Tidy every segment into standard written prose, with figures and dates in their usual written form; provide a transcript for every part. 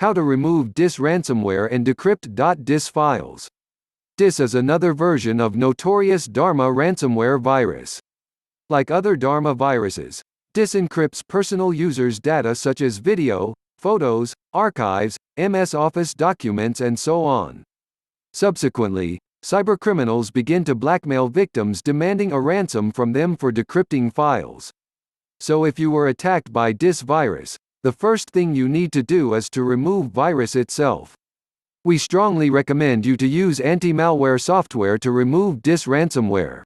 How to remove DIS ransomware and decrypt.dis files. DIS is another version of notorious Dharma ransomware virus. Like other Dharma viruses, DIS encrypts personal users' data such as video, photos, archives, MS Office documents and so on. Subsequently, cybercriminals begin to blackmail victims demanding a ransom from them for decrypting files. So if you were attacked by DIS virus, the first thing you need to do is to remove virus itself. We strongly recommend you to use anti-malware software to remove DIS ransomware.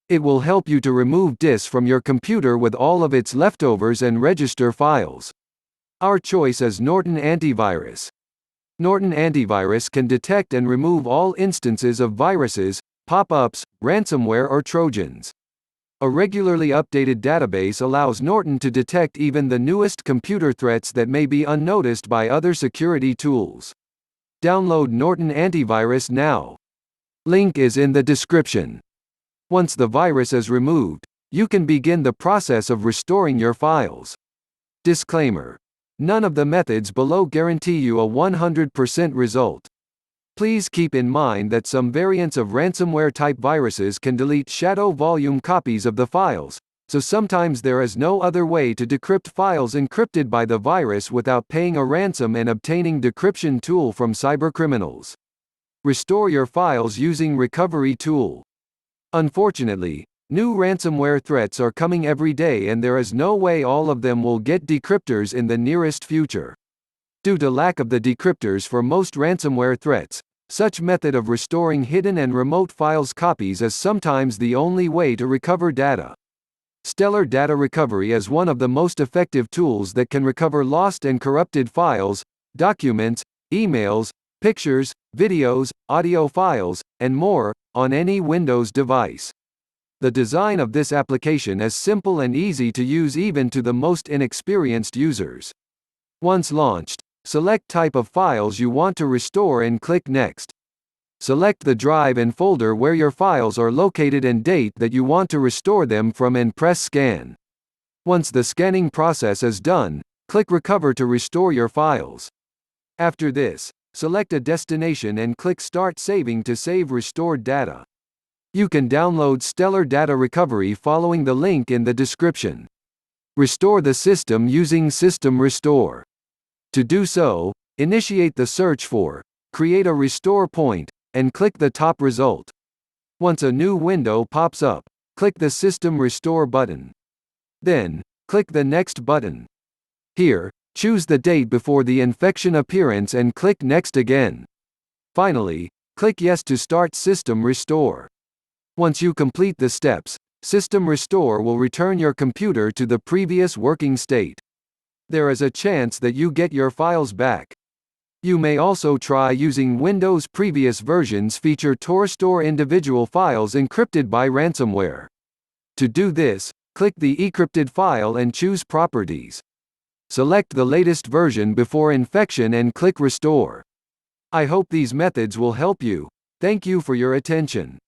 It will help you to remove DIS from your computer with all of its leftovers and register files. Our choice is Norton Antivirus. Norton Antivirus can detect and remove all instances of viruses, pop-ups, ransomware or trojans. A regularly updated database allows Norton to detect even the newest computer threats that may be unnoticed by other security tools. Download Norton Antivirus now. Link is in the description. Once the virus is removed, you can begin the process of restoring your files. Disclaimer: none of the methods below guarantee you a 100% result. Please keep in mind that some variants of ransomware-type viruses can delete shadow volume copies of the files, so sometimes there is no other way to decrypt files encrypted by the virus without paying a ransom and obtaining decryption tool from cybercriminals. Restore your files using Recovery Tool. Unfortunately, new ransomware threats are coming every day and there is no way all of them will get decryptors in the nearest future. Due to lack of the decryptors for most ransomware threats, such method of restoring hidden and remote files copies is sometimes the only way to recover data. Stellar Data Recovery is one of the most effective tools that can recover lost and corrupted files, documents, emails, pictures, videos, audio files, and more, on any Windows device. The design of this application is simple and easy to use even to the most inexperienced users. Once launched, select type of files you want to restore and click Next. Select the drive and folder where your files are located and date that you want to restore them from and press Scan. Once the scanning process is done, click Recover to restore your files. After this, select a destination and click Start Saving to save restored data. You can download Stellar Data Recovery following the link in the description. Restore the system using System Restore. To do so, initiate the search for Create a Restore Point, and click the top result. Once a new window pops up, click the System Restore button. Then, click the Next button. Here, choose the date before the infection appearance and click Next again. Finally, click Yes to start System Restore. Once you complete the steps, System Restore will return your computer to the previous working state. There is a chance that you get your files back. You may also try using Windows previous versions feature to restore individual files encrypted by ransomware. To do this, click the encrypted file and choose Properties. Select the latest version before infection and click Restore. I hope these methods will help you. Thank you for your attention.